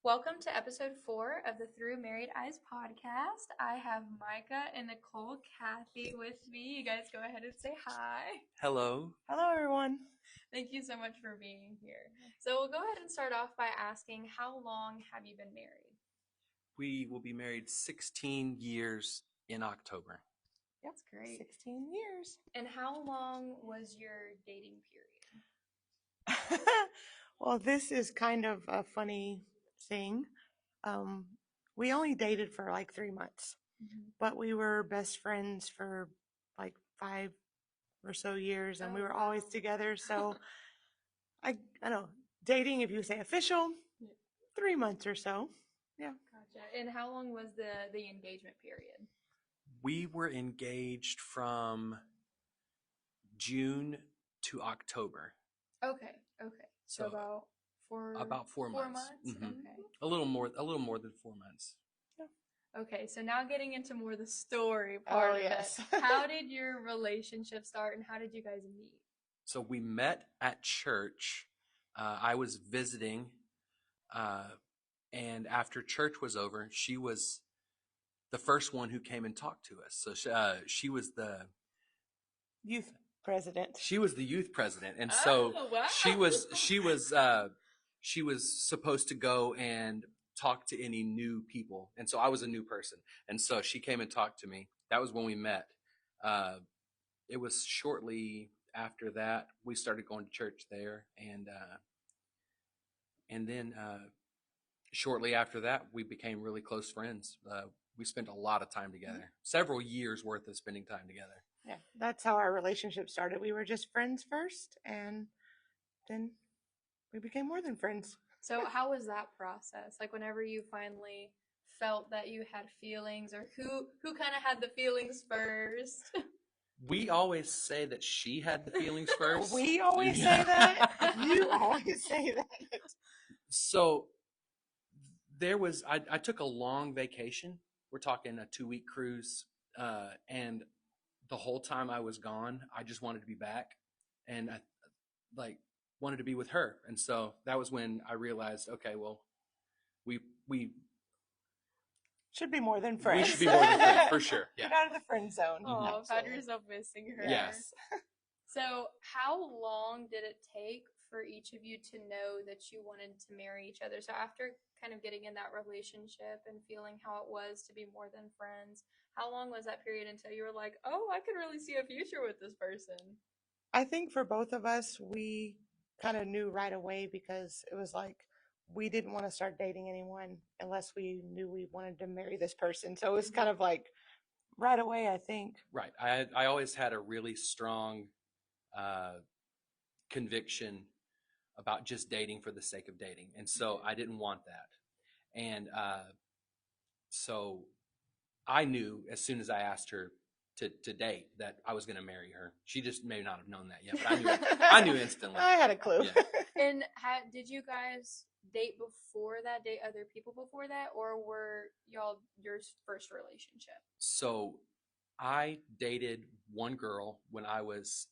Welcome to episode 4 of the Through Married Eyes podcast. I have Micah and Nicole Cathey with me. You guys go ahead and say hi. Hello. Hello, everyone. Thank you so much for being here. So we'll go ahead and start off by asking, how long have you been married? We will be married 16 years in October. That's great. 16 years. And how long was your dating period? Well, this is kind of a funny thing. We only dated for like 3 months, but we were best friends for like 5 or so years, and we were always together. So I don't know, dating, if you say official, 3 months or so. Yeah. Gotcha. And how long was the engagement period? We were engaged from June to October. Okay. So about 4 months. Mm-hmm. Okay. A little more than 4 months. Okay, so now getting into more the story part of it. How did your relationship start, and how did you guys meet? So we met at church. I was visiting, and after church was over, she was the first one who came and talked to us. So she was the Youth president. She was the youth president, and so wow. she was supposed to go and talk to any new people, and so I was a new person, and so she came and talked to me. That was when we met. It was shortly after that we started going to church there, and then shortly after that we became really close friends. We spent a lot of time together, several years worth of spending time together. Yeah, that's how our relationship started. We were just friends first, and then we became more than friends. So how was that process? Like, whenever you finally felt that you had feelings, or who kind of had the feelings first? We always say that she had the feelings first. We always say that. You always say that. So I took a long vacation. We're talking a 2-week cruise, and the whole time I was gone, I just wanted to be back, and I wanted to be with her. And so that was when I realized, okay, well, we should be more than friends. We should be more than friends, for sure. Yeah. Get out of the friend zone. Oh, found yourself missing her. Yes. So how long did it take for each of you to know that you wanted to marry each other? So after kind of getting in that relationship and feeling how it was to be more than friends, how long was that period until you were like, oh, I could really see a future with this person? I think for both of us, we kind of knew right away, because it was like we didn't want to start dating anyone unless we knew we wanted to marry this person. So it was kind of like right away, I think. Right. I always had a really strong conviction about just dating for the sake of dating. And so I didn't want that. And so I knew as soon as I asked her to date that I was going to marry her. She just may not have known that yet, but I knew instantly. I had a clue. Yeah. And did you guys date before that, date other people before that, or were y'all your first relationship? So I dated one girl when I was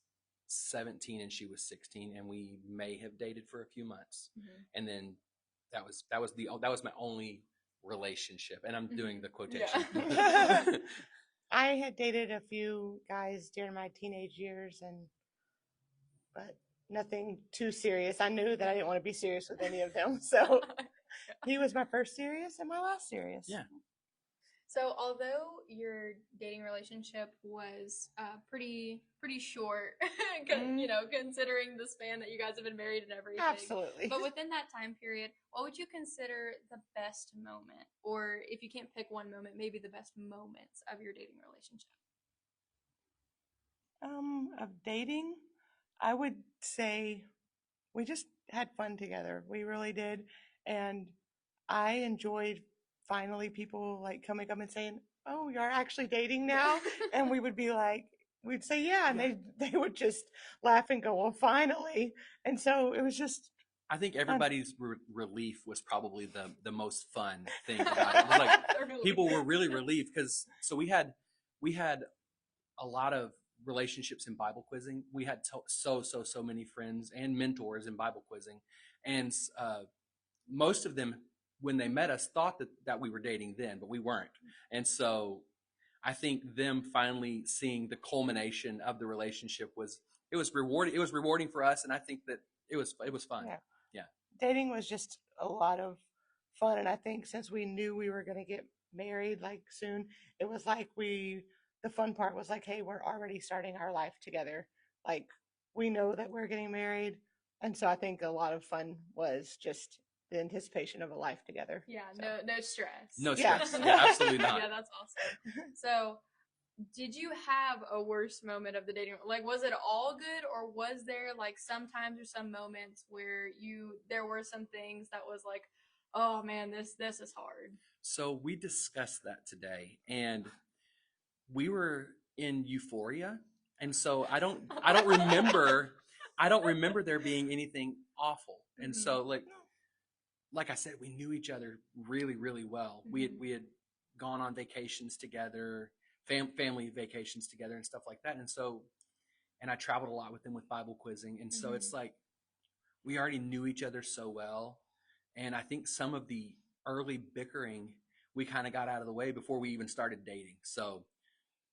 17 and she was 16, and we may have dated for a few months. And then that was my only relationship, and I'm doing the quotation. Yeah. I had dated a few guys during my teenage years, but nothing too serious. I knew that I didn't want to be serious with any of them. So he was my first serious and my last serious. Yeah. So although your dating relationship was pretty short, considering the span that you guys have been married and everything. Absolutely. But within that time period, what would you consider the best moment? Or if you can't pick one moment, maybe the best moments of your dating relationship? Of dating, I would say we just had fun together. We really did. And I enjoyed finally people like coming up and saying, oh, you're actually dating now? And we would be like, we'd say, yeah. And they would just laugh and go, well, finally. And so it was just, I think everybody's relief was probably the most fun thing about it. It was like people were really relieved, because so we had a lot of relationships in Bible quizzing. We had so many friends and mentors in Bible quizzing, and most of them when they met us, thought that we were dating then, but we weren't. And so I think them finally seeing the culmination of the relationship was rewarding. It was rewarding for us, and I think that it was fun. Yeah. Yeah. Dating was just a lot of fun, and I think since we knew we were going to get married like soon, it was like the fun part was like, hey, we're already starting our life together. Like we know that we're getting married, and so I think a lot of fun was just the anticipation of a life together. Yeah, So. no stress. No Yeah. stress. Yeah, absolutely not. Yeah, that's awesome. So, did you have a worst moment of the dating? Like, was it all good, or was there like sometimes or some moments where there were some things that was like, oh man, this is hard. So we discussed that today, and we were in euphoria, and so I don't remember there being anything awful. And so like I said, we knew each other really, really well. We had gone on vacations together, family vacations together and stuff like that. And so, and I traveled a lot with them with Bible quizzing. And so it's like, we already knew each other so well. And I think some of the early bickering, we kind of got out of the way before we even started dating. So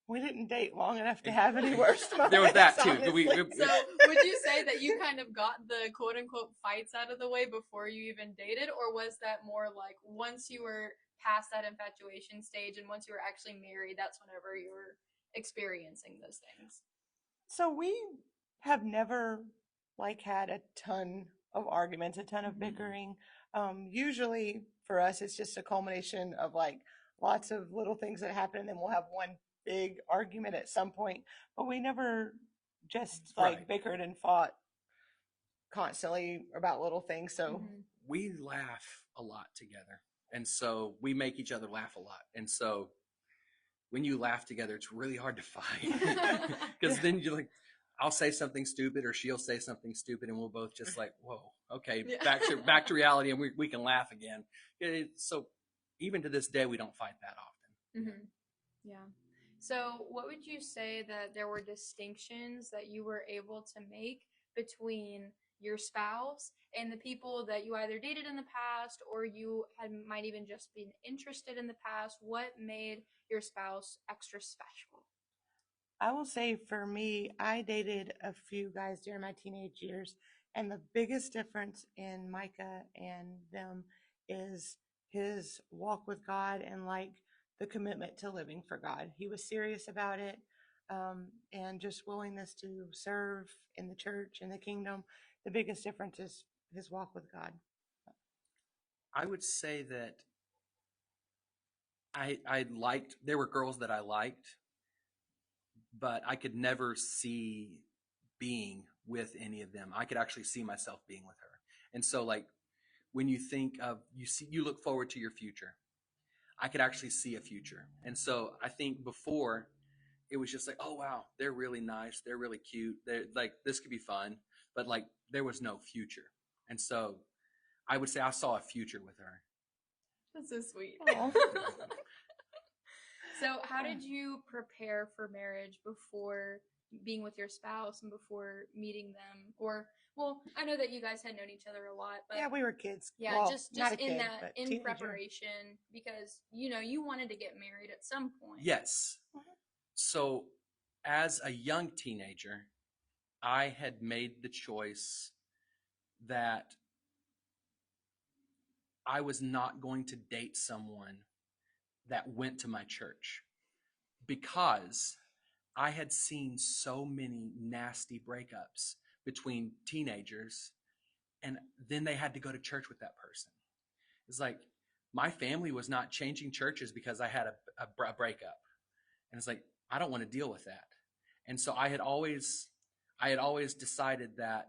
we didn't date long enough to have any worst moments. There was that too. So would you say that you kind of got the quote unquote fights out of the way before you even dated, or was that more like once you were past that infatuation stage and once you were actually married, that's whenever you were experiencing those things? So we have never like had a ton of arguments, a ton of bickering. Usually for us, it's just a culmination of like lots of little things that happen, and then we'll have one big argument at some point, but we never just like bickered and fought constantly about little things. So we laugh a lot together, and so we make each other laugh a lot. And so when you laugh together, it's really hard to fight because then you're like, I'll say something stupid or she'll say something stupid, and we'll both just like, whoa, okay, back to reality, and we can laugh again. So even to this day, we don't fight that often. Yeah. So what would you say that there were distinctions that you were able to make between your spouse and the people that you either dated in the past or you might even just been interested in the past? What made your spouse extra special? I will say for me, I dated a few guys during my teenage years, and the biggest difference in Micah and them is his walk with God and like the commitment to living for God. He was serious about it, and just willingness to serve in the church and the kingdom. The biggest difference is his walk with God. I would say that there were girls that I liked, but I could never see being with any of them. I could actually see myself being with her. And so like when you think of, you look forward to your future. I could actually see a future. And so I think before it was just like, oh wow, they're really nice. They're really cute. They're like, this could be fun, but like there was no future. And so I would say I saw a future with her. That's so sweet. So how did you prepare for marriage before being with your spouse and before meeting them? Or, well, I know that you guys had known each other a lot, but yeah, we were kids. Yeah, well, just not a in kid, that, in teenager. preparation, because, you wanted to get married at some point. Yes. So as a young teenager, I had made the choice that I was not going to date someone that went to my church because I had seen so many nasty breakups between teenagers, and then they had to go to church with that person. It's like my family was not changing churches because I had a breakup. And it's like, I don't want to deal with that. And so I had always decided that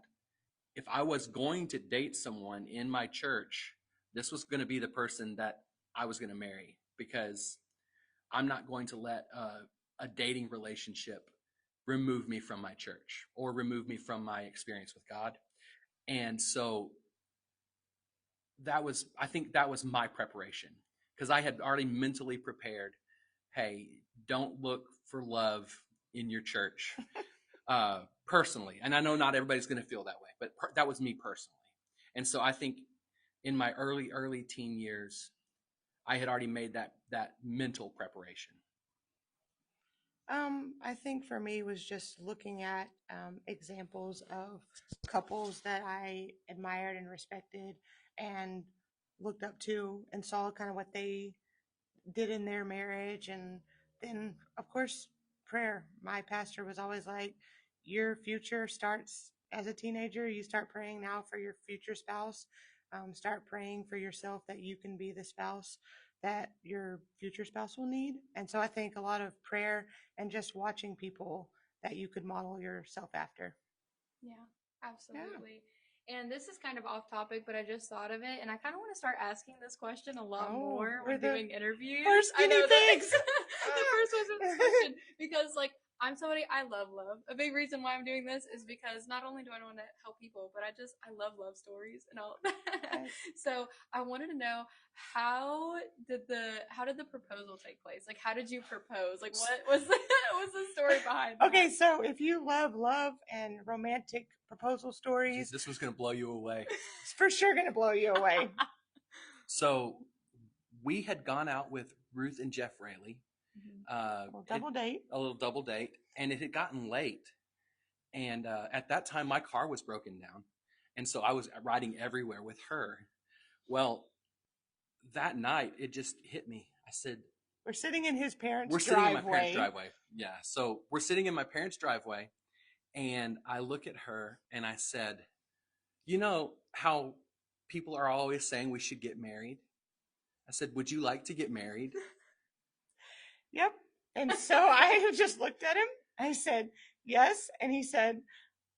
if I was going to date someone in my church, this was going to be the person that I was going to marry, because I'm not going to let a dating relationship remove me from my church or remove me from my experience with God. And so I think that was my preparation, because I had already mentally prepared, hey, don't look for love in your church personally. And I know not everybody's going to feel that way, but that was me personally. And so I think in my early teen years, I had already made that mental preparation. I think for me was just looking at examples of couples that I admired and respected and looked up to and saw kind of what they did in their marriage. And then, of course, prayer. My pastor was always like, your future starts as a teenager. You start praying now for your future spouse. Start praying for yourself that you can be the spouse that your future spouse will need. And so I think a lot of prayer and just watching people that you could model yourself after. Yeah, absolutely. And this is kind of off topic, but I just thought of it, and I kind of want to start asking this question a lot more we're when the doing interviews. first I guinea know that pigs. the first was this question because, like, I'm somebody I love love. A big reason why I'm doing this is because not only do I want to help people, but I love love stories and all of that. Yes. So I wanted to know how did the proposal take place? Like, how did you propose? Like, what was what's the story behind that? Okay, so if you love love and romantic proposal stories, Jeez, this was going to blow you away. it's for sure going to blow you away. So we had gone out with Ruth and Jeff Rayleigh. Well, double date. A little double date, and it had gotten late. And at that time, my car was broken down, and so I was riding everywhere with her. Well, that night, it just hit me. I said, We're sitting in his parents' we're driveway. sitting in my parents' driveway. Yeah, so we're sitting in my parents' driveway, and I look at her, and I said, you know how people are always saying we should get married? I said, would you like to get married? Yep. And so I just looked at him. I said, yes. And he said,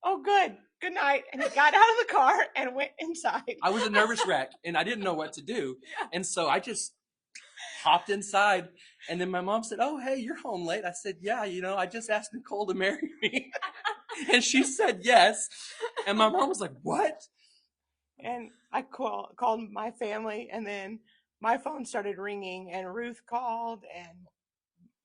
oh, good. Good night. And he got out of the car and went inside. I was a nervous wreck, and I didn't know what to do. And so I just hopped inside. And then my mom said, oh, hey, you're home late. I said, yeah, I just asked Nicole to marry me. And she said yes. And my mom was like, what? And I called my family, and then my phone started ringing, and Ruth called, and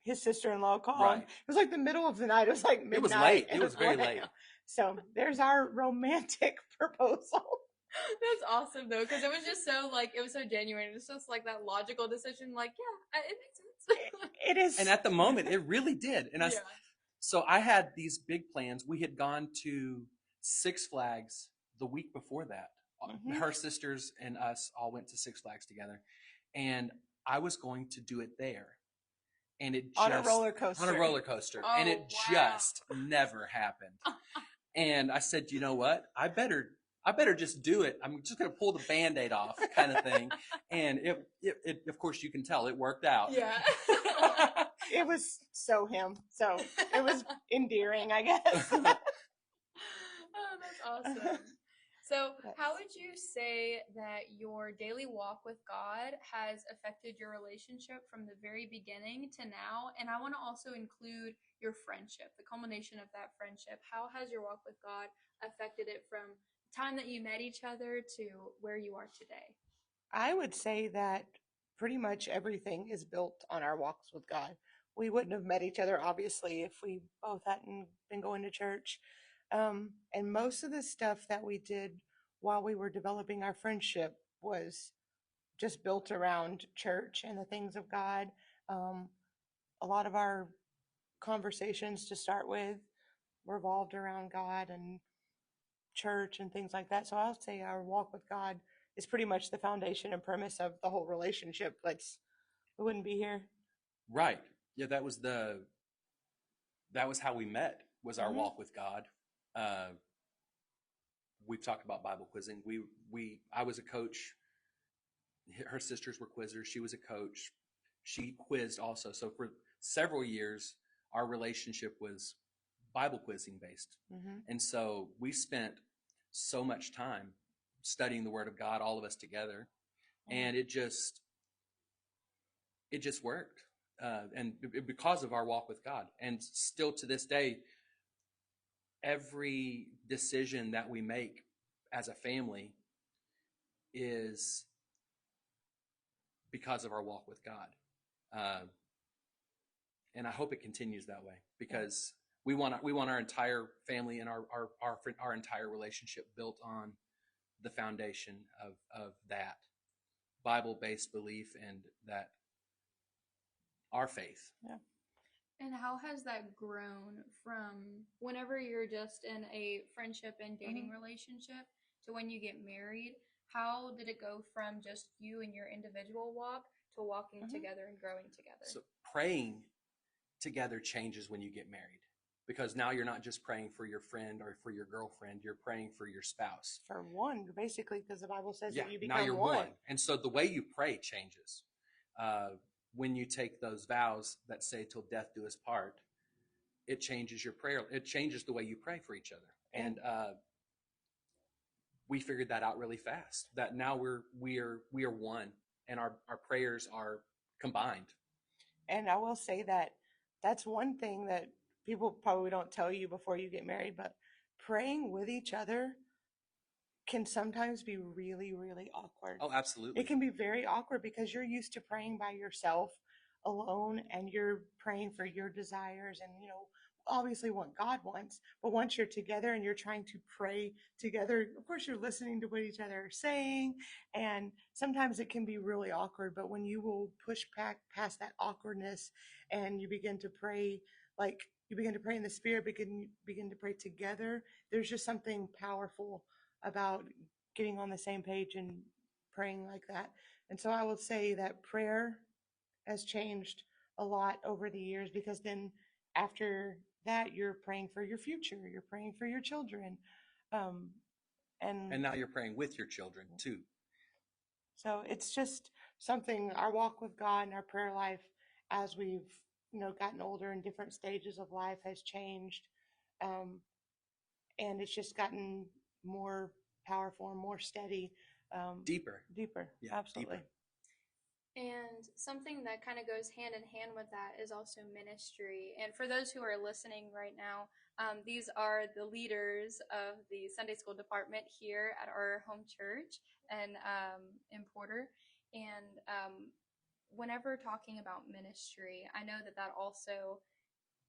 his sister-in-law called. Right. It was like the middle of the night. It was like midnight. It was late. It was very late. So there's our romantic proposal. That's awesome though, because it was just so it was so genuine. It was just like that logical decision. Like, yeah, it makes sense. It is. And at the moment, it really did. And so I had these big plans. We had gone to Six Flags the week before that. Mm-hmm. Her sisters and us all went to Six Flags together, and I was going to do it there. And it on a roller coaster. Oh, and it just never happened. And I said, you know what? I better just do it. I'm just going to pull the Band-Aid off, kind of thing. And it of course, you can tell it worked out. Yeah. It was so him. So it was endearing, I guess. Oh, that's awesome. So how would you say that your daily walk with God has affected your relationship from the very beginning to now? And I want to also include your friendship, the culmination of that friendship. How has your walk with God affected it from the time that you met each other to where you are today? I would say that pretty much everything is built on our walks with God. We wouldn't have met each other, obviously, if we both hadn't been going to church. And most of the stuff that we did while we were developing our friendship was just built around church and the things of God. A lot of our conversations to start with revolved around God and church and things like that. So I'll say our walk with God is pretty much the foundation and premise of the whole relationship. We wouldn't be here. Right. Yeah, that was how we met, was our walk with God. We've talked about Bible quizzing. I was a coach. Her sisters were quizzers. She was a coach. She quizzed also. So for several years, our relationship was Bible quizzing based. Mm-hmm. And so we spent so much time studying the Word of God, all of us together. Mm-hmm. And it just worked. And because of our walk with God. And still to this day, every decision that we make as a family is because of our walk with God. And I hope it continues that way, because we want our entire family and our entire relationship built on the foundation of that Bible-based belief and that our faith. Yeah. And how has that grown from whenever you're just in a friendship and dating relationship to when you get married? How did it go from just you and your individual walk to walking together and growing together? So praying together changes when you get married, because now you're not just praying for your friend or for your girlfriend, you're praying for your spouse. For one, basically, because the Bible says that you become now you're one. And so the way you pray changes. When you take those vows that say till death do us part, it changes your prayer. It changes the way you pray for each other. And we figured that out really fast, that now we are one, and our prayers are combined. And I will say that that's one thing that people probably don't tell you before you get married, but praying with each other can sometimes be really, really awkward. Oh, absolutely. It can be very awkward because you're used to praying by yourself alone, and you're praying for your desires and, obviously what God wants. But once you're together and you're trying to pray together, of course, you're listening to what each other are saying. And sometimes it can be really awkward. But when you will push back past that awkwardness and you begin to pray, like you begin to pray in the Spirit, begin to pray together, there's just something powerful about getting on the same page and praying like that. And so I will say that prayer has changed a lot over the years, because then after that, you're praying for your future, you're praying for your children. And now you're praying with your children too. So it's just something, our walk with God and our prayer life as we've, gotten older in different stages of life has changed. And it's just gotten more powerful and more steady. Deeper. Yeah, absolutely. Deeper. And something that kind of goes hand in hand with that is also ministry. And for those who are listening right now, these are the leaders of the Sunday school department here at our home church and in Porter. And whenever talking about ministry, I know that that also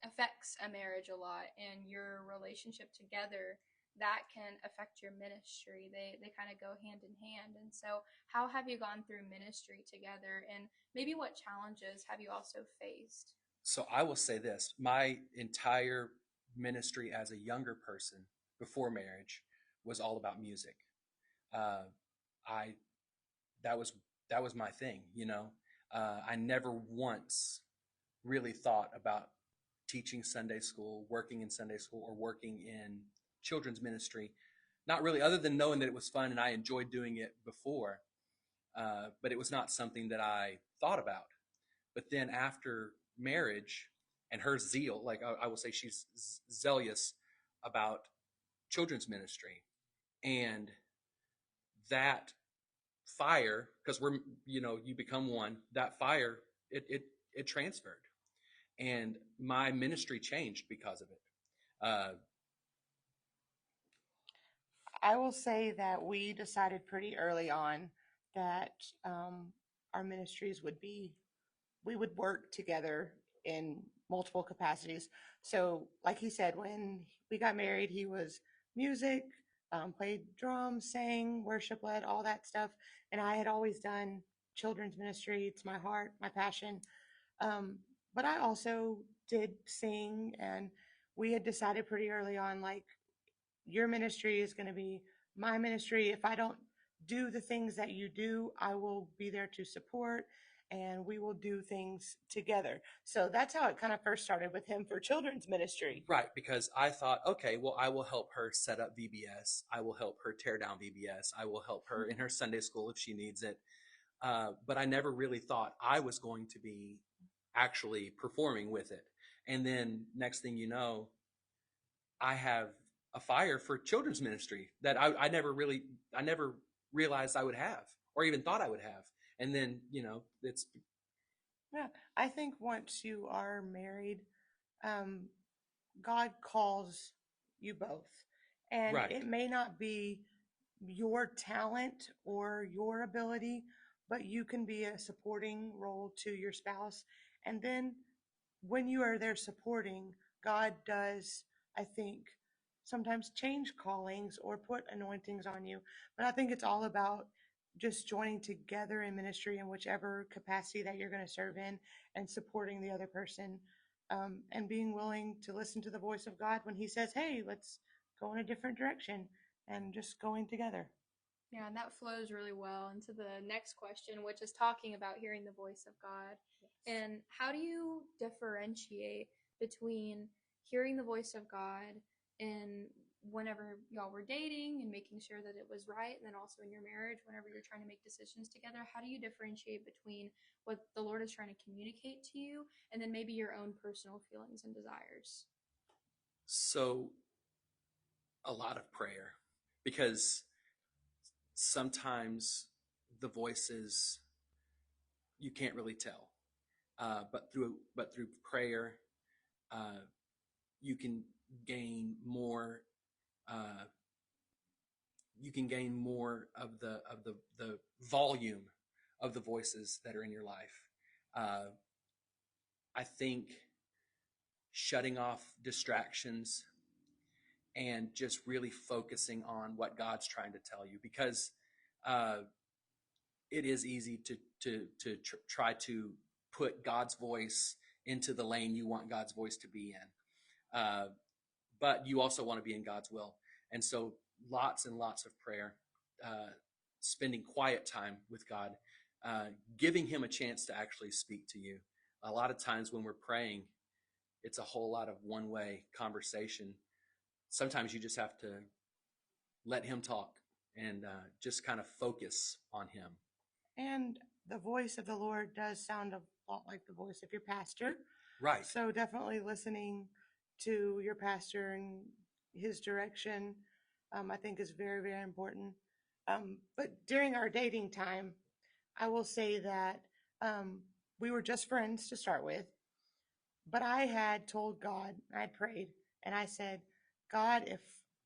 affects a marriage a lot, and your relationship together that can affect your ministry. They kind of go hand in hand. And so how have you gone through ministry together, and maybe what challenges have you also faced? So I will say this, my entire ministry as a younger person before marriage was all about music. That was my thing, I never once really thought about teaching Sunday school, working in Sunday school, or working in children's ministry. Not really, other than knowing that it was fun and I enjoyed doing it before. But it was not something that I thought about. But then after marriage and her zeal, like I will say she's zealous about children's ministry, and that fire, because you become one, that fire, it transferred, and my ministry changed because of it. I will say that we decided pretty early on that our ministries we would work together in multiple capacities. So, like he said, when we got married, he was music, played drums, sang, worship led, all that stuff. And I had always done children's ministry. It's my heart, my passion. But I also did sing, and we had decided pretty early on, like, your ministry is going to be my ministry. If I don't do the things that you do, I will be there to support, and we will do things together. So that's how it kind of first started with him for children's ministry. Right, because I thought, okay, well, I will help her set up VBS. I will help her tear down VBS. I will help her in her Sunday school if she needs it. But I never really thought I was going to be actually performing with it. And then next thing you know, I have a fire for children's ministry that I never realized I would have, or even thought I would have. And then, it's. Yeah, I think once you are married, God calls you both. And Right. It may not be your talent or your ability, but you can be a supporting role to your spouse. And then when you are there supporting, God does, I think, sometimes change callings or put anointings on you. But I think it's all about just joining together in ministry in whichever capacity that you're going to serve in, and supporting the other person, and being willing to listen to the voice of God when he says, hey, let's go in a different direction, and just going together. Yeah, and that flows really well into the next question, which is talking about hearing the voice of God. Yes. And how do you differentiate between hearing the voice of God and whenever y'all were dating and making sure that it was right, and then also in your marriage, whenever you're trying to make decisions together? How do you differentiate between what the Lord is trying to communicate to you and then maybe your own personal feelings and desires? So a lot of prayer, because sometimes the voices you can't really tell, but through prayer, uh, you can gain more. Uh, you can gain more of the volume of the voices that are in your life. Uh, I think shutting off distractions and just really focusing on what God's trying to tell you, because uh, it is easy to try to put God's voice into the lane you want God's voice to be in, but you also want to be in God's will, and so lots and lots of prayer, spending quiet time with God, giving Him a chance to actually speak to you. A lot of times when we're praying, it's a whole lot of one-way conversation. Sometimes you just have to let Him talk and just kind of focus on Him. And the voice of the Lord does sound a lot like the voice of your pastor. Right. So definitely listening to your pastor and his direction, I think is very, very important. But during our dating time, I will say that we were just friends to start with. But I had told God, I prayed, and I said, God, if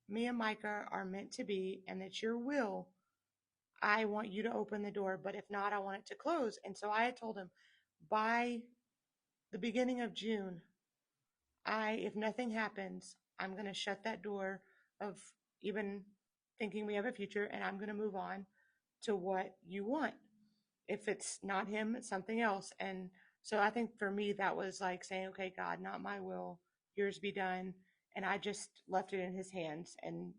me and Micah are meant to be and that's your will, I want you to open the door. But if not, I want it to close. And so I had told him, by the beginning of June, if nothing happens, I'm going to shut that door of even thinking we have a future, and I'm going to move on to what you want. If it's not him, it's something else. And so I think for me, that was like saying, okay, God, not my will, yours be done. And I just left it in his hands and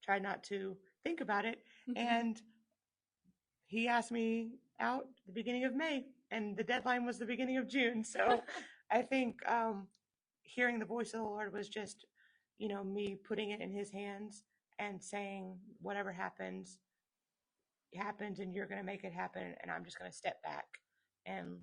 tried not to think about it. And he asked me out the beginning of May, and the deadline was the beginning of June. So I think hearing the voice of the Lord was just, me putting it in his hands and saying, whatever happens, happens, and you're going to make it happen. And I'm just going to step back and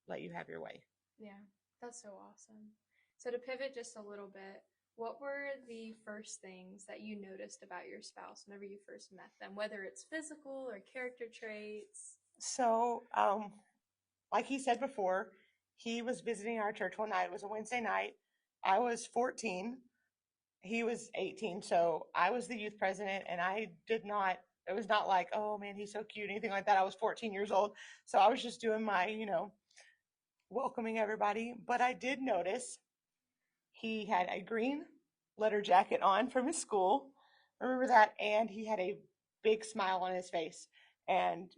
let you have your way. Yeah, that's so awesome. So to pivot just a little bit, what were the first things that you noticed about your spouse whenever you first met them, whether it's physical or character traits? So, like he said before, he was visiting our church one night. It was a Wednesday night. I was 14. He was 18. So I was the youth president, and it was not like, oh man, he's so cute, anything like that. I was 14 years old. So I was just doing my, welcoming everybody. But I did notice he had a green letter jacket on from his school. I remember that. And he had a big smile on his face. And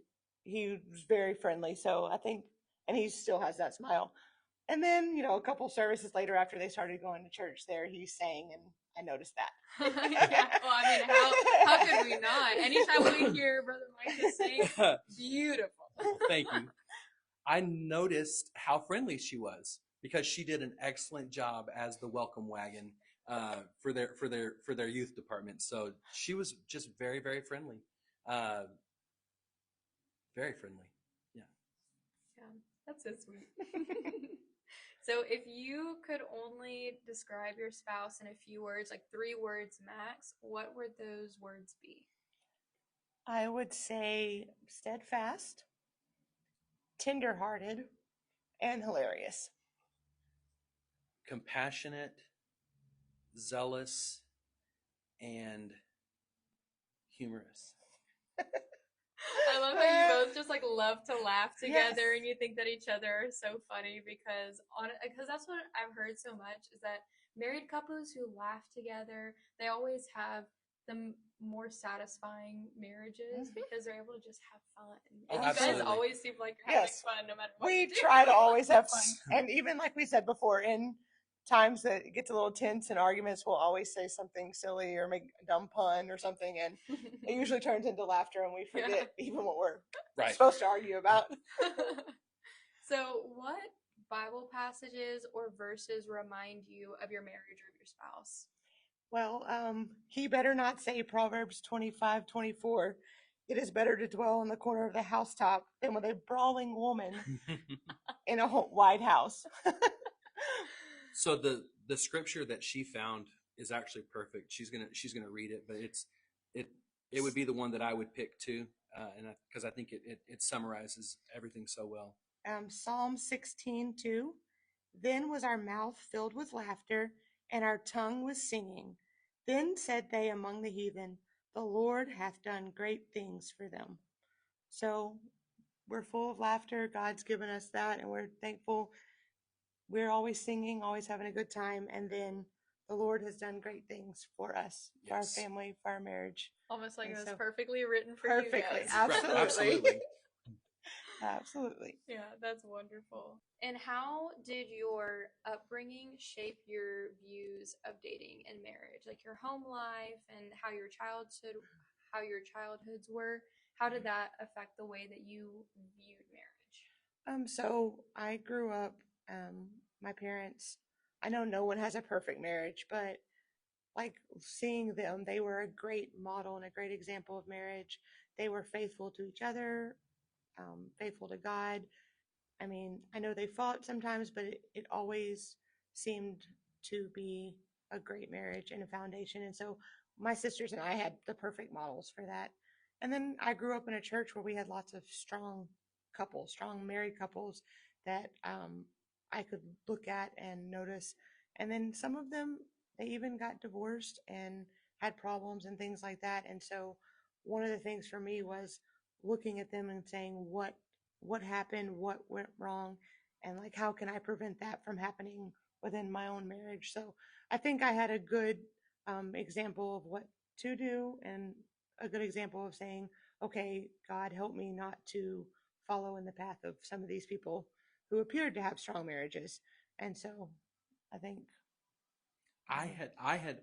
he was very friendly. So I think, and he still has that smile. And then, a couple services later, after they started going to church there, he sang, and I noticed that. Yeah, well, I mean, how could we not? Anytime we hear Brother Micah sing, beautiful. Thank you. I noticed how friendly she was, because she did an excellent job as the welcome wagon for their youth department. So she was just very, very friendly, very friendly. Yeah. Yeah, that's so sweet. So if you could only describe your spouse in a few words, like 3 words max, what would those words be? I would say steadfast, tenderhearted, and hilarious. Compassionate, zealous, and humorous. I love how you both just like love to laugh together, Yes. and you think that each other are so funny because that's what I've heard so much is that married couples who laugh together, they always have the more satisfying marriages Mhm. because they're able to just have fun. Oh, And you guys absolutely. always seem like you're having Yes. fun no matter what We you do. try to always have Fun. fun. And even like we said before, in times that it gets a little tense in arguments, we'll always say something silly or make a dumb pun or something. And it usually turns into laughter and we forget even what we're Right. supposed to argue about. So, what Bible passages or verses remind you of your marriage or your spouse? Well, he better not say Proverbs 25:24. It is better to dwell in the corner of the housetop than with a brawling woman in a wide house. So the scripture that she found is actually perfect. She's gonna read it, but it it would be the one that I would pick too, and because I think it summarizes everything so well. Psalm 16:2. Then was our mouth filled with laughter, and our tongue with singing. Then said they among the heathen, the Lord hath done great things for them. So we're full of laughter. God's given us that, and we're thankful. We're always singing, always having a good time. And then the Lord has done great things for us, for our Yes. family, for our marriage. Almost like And it was so- perfectly written for Perfectly, you guys. absolutely. Absolutely. Absolutely. Yeah, that's wonderful. And how did your upbringing shape your views of dating and marriage? Like your home life and how your childhoods were? How did that affect the way that you viewed marriage? So I grew up, um, my parents, I know no one has a perfect marriage, but like seeing them, they were a great model and a great example of marriage. They were faithful to each other, faithful to God. I mean, I know they fought sometimes, but it always seemed to be a great marriage and a foundation. And so my sisters and I had the perfect models for that. And then I grew up in a church where we had lots of strong couples, strong married couples that I could look at and notice. And then some of them, they even got divorced and had problems and things like that. And so one of the things for me was looking at them and saying, what happened, what went wrong, and like how can I prevent that from happening within my own marriage. So I think I had a good example of what to do and a good example of saying, okay, God, help me not to follow in the path of some of these people who appeared to have strong marriages. And so I think I had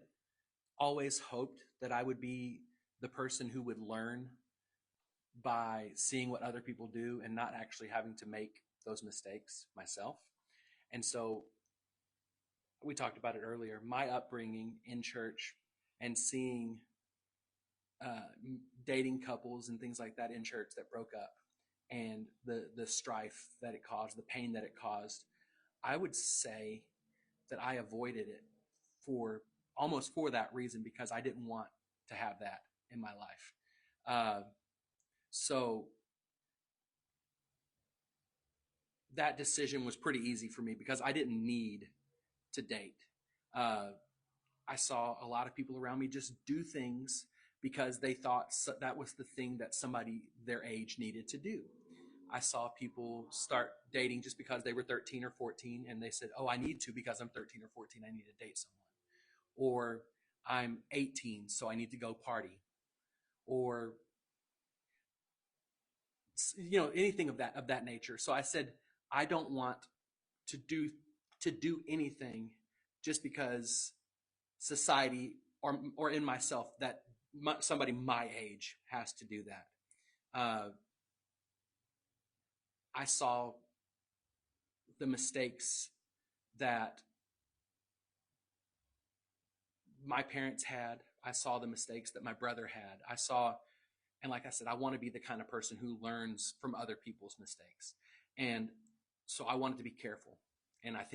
always hoped that I would be the person who would learn by seeing what other people do and not actually having to make those mistakes myself. And so we talked about it earlier, my upbringing in church and seeing dating couples and things like that in church that broke up and the strife that it caused, the pain that it caused, I would say that I avoided it for almost for that reason because I didn't want to have that in my life. So that decision was pretty easy for me because I didn't need to date. I saw a lot of people around me just do things because they thought that was the thing that somebody their age needed to do. I saw people start dating just because they were 13 or 14 and they said, oh, I need to because I'm 13 or 14. I need to date someone. Or I'm 18, so I need to go party. Or anything of that nature. So I said, I don't want to do anything just because society or in myself that somebody my age has to do that. I saw the mistakes that my parents had. I saw the mistakes that my brother had. And like I said, I want to be the kind of person who learns from other people's mistakes. And so I wanted to be careful. And I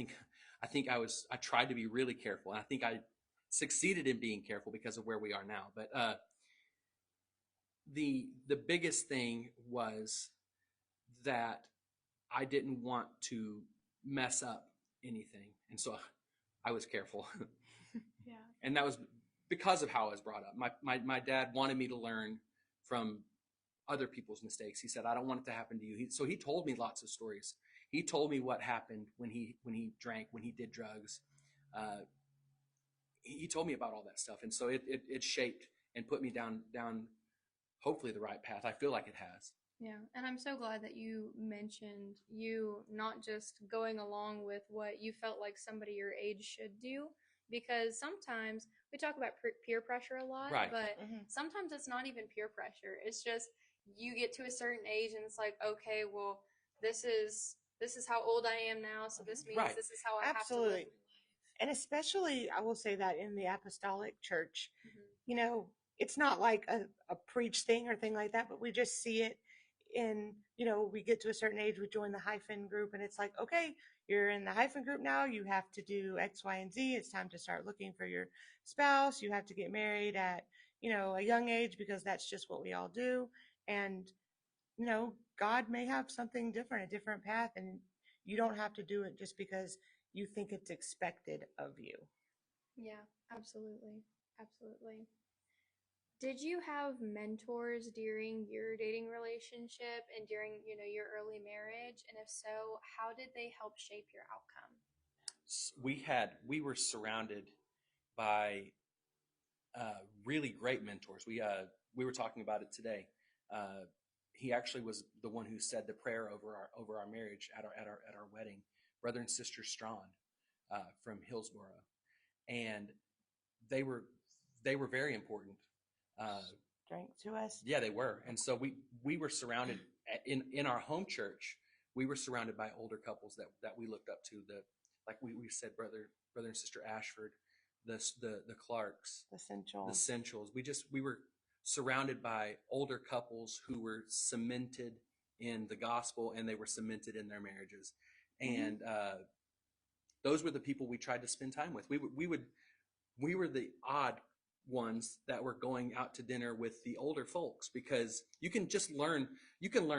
tried to be really careful. And I think I succeeded in being careful because of where we are now. But the biggest thing was that I didn't want to mess up anything. And so I was careful. Yeah. And that was because of how I was brought up. My dad wanted me to learn from other people's mistakes. He said, I don't want it to happen to you. So he told me lots of stories. He told me what happened when he drank, when he did drugs. He told me about all that stuff. And so it shaped and put me down hopefully the right path. I feel like it has. Yeah, and I'm so glad that you mentioned you not just going along with what you felt like somebody your age should do, because sometimes we talk about peer pressure a lot, Right. but sometimes it's not even peer pressure. It's just you get to a certain age and it's like, okay, well, this is how old I am now, so this means Right. this is how I have to Absolutely. live. And especially, I will say that in the apostolic church, Mm-hmm. you know, it's not like a preach thing or thing like that, but we just see it in, you know, we get to a certain age, we join the hyphen group, and it's like, okay, you're in the hyphen group now, you have to do X, Y, and Z. It's time to start looking for your spouse. You have to get married at, you know, a young age because that's just what we all do. And, you know, God may have something different, a different path, and you don't have to do it just because you think it's expected of you. Yeah, absolutely. Absolutely. Did you have mentors during your dating relationship and during, your early marriage? And if so, how did they help shape your outcome? We were surrounded by really great mentors. We were talking about it today. He actually was the one who said the prayer over our marriage at our wedding. Brother and Sister Strawn from Hillsboro, and they were very important. Strength to us. Yeah, they were. And so we were surrounded in our home church. We were surrounded by older couples that we looked up to. Like we said, brother and Sister Ashford, the Clarks, The Central. the Centrals. We were surrounded by older couples who were cemented in the gospel, and they were cemented in their marriages. And those were the people we tried to spend time with. We were the odd ones that were going out to dinner with the older folks, because you can learn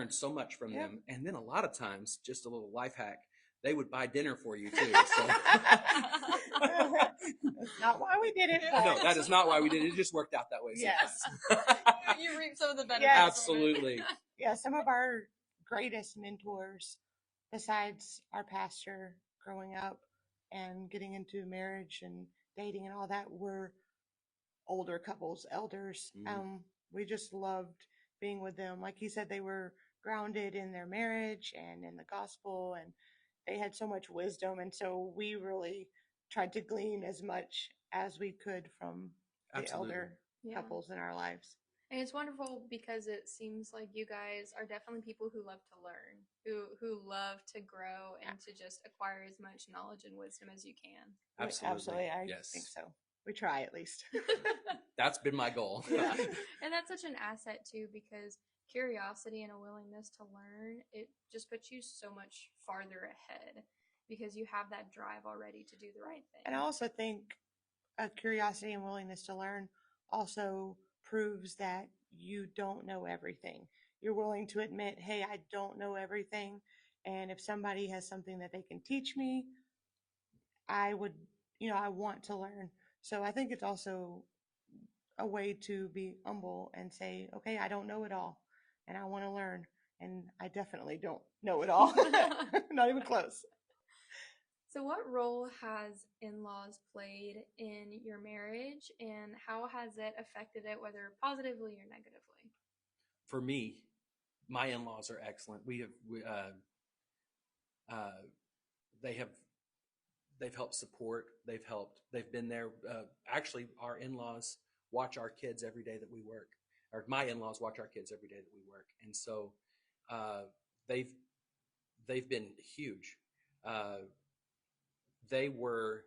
so much from them. And then a lot of times, just a little life hack, they would buy dinner for you too. So. That's not why we did it. No, that is not why we did it. It just worked out that way. Yes. You reap some of the benefits. Yes. Absolutely. Yeah, some of our greatest mentors, besides our pastor growing up and getting into marriage and dating and all that, were older couples, elders. We just loved being with them. Like he said, they were grounded in their marriage and in the gospel, and they had so much wisdom. And so we really tried to glean as much as we could from the Absolutely. elder couples in our lives. And it's wonderful because it seems like you guys are definitely people who love to learn, who love to grow and to just acquire as much knowledge and wisdom as you can. Absolutely. I think so. We try, at least. That's been my goal. Yeah. And that's such an asset too, because curiosity and a willingness to learn, it just puts you so much farther ahead because you have that drive already to do the right thing. And I also think a curiosity and willingness to learn also proves that you don't know everything. You're willing to admit, hey, I don't know everything. And if somebody has something that they can teach me, I want to learn. So I think it's also a way to be humble and say, okay, I don't know it all and I want to learn. And I definitely don't know it all. Not even close. So what role has in-laws played in your marriage, and how has it affected it, whether positively or negatively? For me, my in-laws are excellent. They've helped support. They've been there. Actually, our in-laws watch our kids every day that we work, or my in-laws watch our kids every day that we work. And so, they've been huge. They were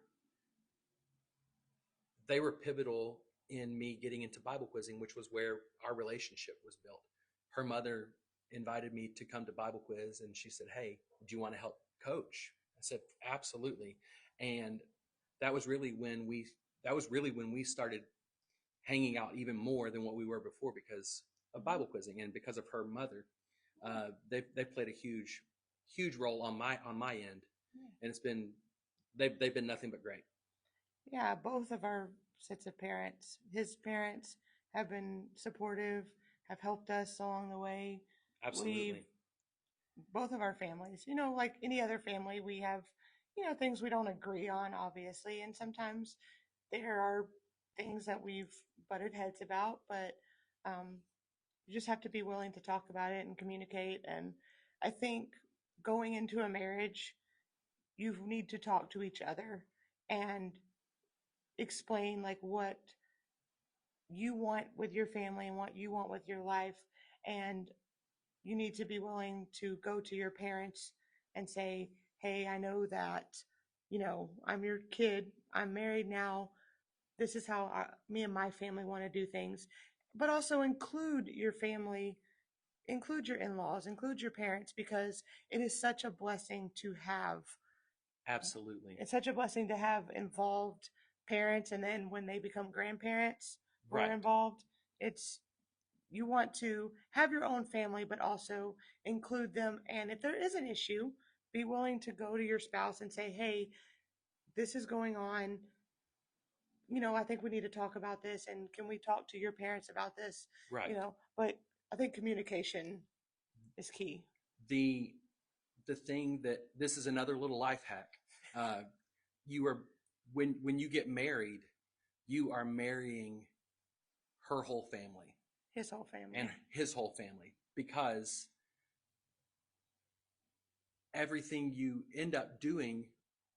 pivotal in me getting into Bible quizzing, which was where our relationship was built. Her mother invited me to come to Bible quiz, and she said, "Hey, do you want to help coach?" I said, "Absolutely." And that was really when we started hanging out even more than what we were before, because of Bible quizzing and because of her mother. They played a huge role on my end, and they've been nothing but great. Yeah, both of our sets of parents, his parents have been supportive, have helped us along the way. Absolutely. Both of our families, like any other family, we have, things we don't agree on, obviously. And sometimes there are things that we've butted heads about, but um, you just have to be willing to talk about it and communicate. And I think going into a marriage, you need to talk to each other and explain like what you want with your family and what you want with your life. And you need to be willing to go to your parents and say, hey, I know that, I'm your kid. I'm married now. This is how me and my family want to do things. But also include your family, include your in laws, include your parents, because it is such a blessing to have. Absolutely. It's such a blessing to have involved parents. And then when they become grandparents who are Right. involved, it's you want to have your own family, but also include them. And if there is an issue, be willing to go to your spouse and say, hey, this is going on. I think we need to talk about this. And can we talk to your parents about this? Right. But I think communication is key. The thing that this is another little life hack. You are when you get married, you are marrying her whole family His whole family. and his whole family, because everything you end up doing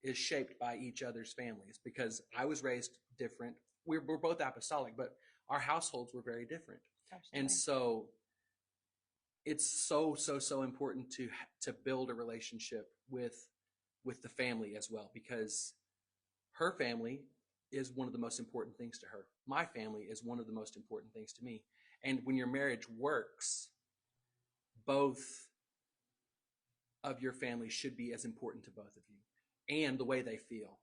is shaped by each other's families. Because I was raised different. We're both apostolic, but our households were very different. Absolutely. And so it's so important to build a relationship with the family as well, because her family is one of the most important things to her. My family is one of the most important things to me. And when your marriage works, both of your family should be as important to both of you, and the way they feel.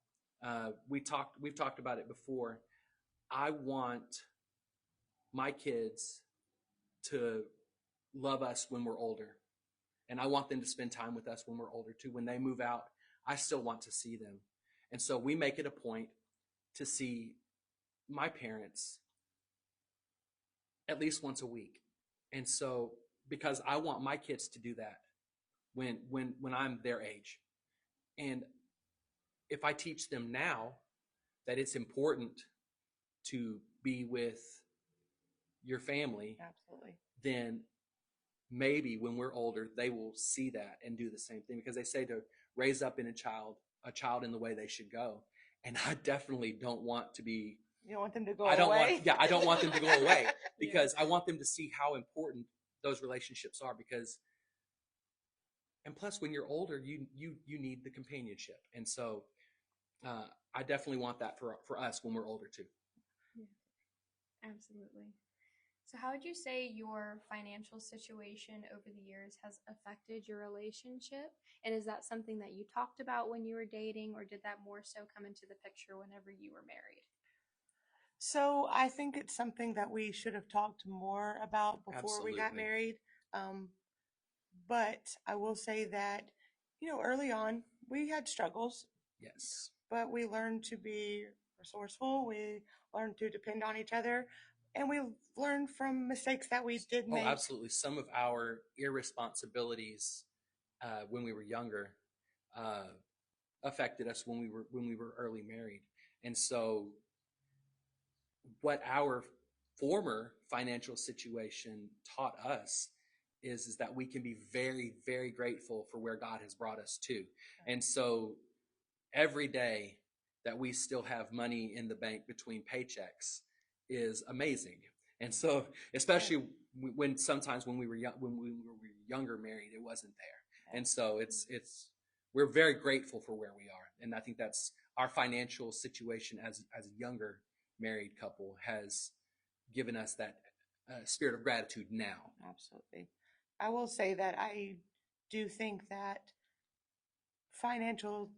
We've talked about it before. I want my kids to love us when we're older, and I want them to spend time with us when we're older too. When they move out, I still want to see them. And so we make it a point to see my parents at least once a week. And so, because I want my kids to do that when I'm their age. And if I teach them now that it's important to be with your family, Absolutely. then maybe when we're older, they will see that and do the same thing, because they say to raise up in a child in the way they should go. And I definitely don't want to be. You don't want them to go I don't away? I don't want them to go away, because I want them to see how important those relationships are. And plus, when you're older, you need the companionship. And so I definitely want that for us when we're older too. Yeah, absolutely. So, how would you say your financial situation over the years has affected your relationship? And is that something that you talked about when you were dating, or did that more so come into the picture whenever you were married? So I think it's something that we should have talked more about before we got Absolutely. married. Um, but I will say that, early on we had struggles, Yes. but we learned to be resourceful. We learned to depend on each other, and we learned from mistakes that we did Oh, make. absolutely. Some of our irresponsibilities when we were younger uh, affected us when we were early married. And so, what our former financial situation taught us is that we can be very, very grateful for where God has brought us to. And so, every day that we still have money in the bank between paychecks is amazing. And so, especially when sometimes when we were younger married, it wasn't there. And so we're very grateful for where we are. And I think that's our financial situation as a younger married couple has given us that spirit of gratitude now. Absolutely. I will say that I do think that financial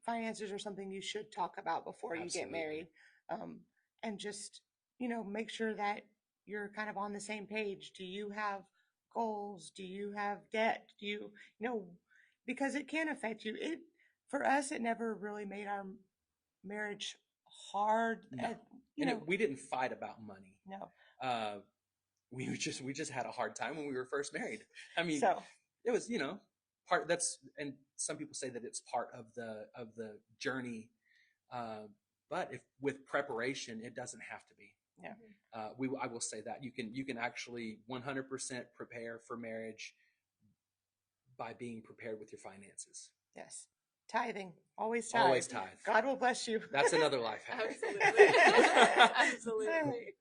finances are something you should talk about before you get Absolutely. married. And just, make sure that you're kind of on the same page. Do you have goals? Do you have debt? Do because it can affect you. For us, it never really made our marriage hard. No. We didn't fight about money. No. we just had a hard time when we were first married. I mean, So it was, and some people say that it's part of the journey, but if with preparation, it doesn't have to be. yeah. I will say that you can actually 100% prepare for marriage by being prepared with your finances. Yes. Tithing. Always tithe. Always tithe. God will bless you. That's another life hack. Absolutely. Absolutely.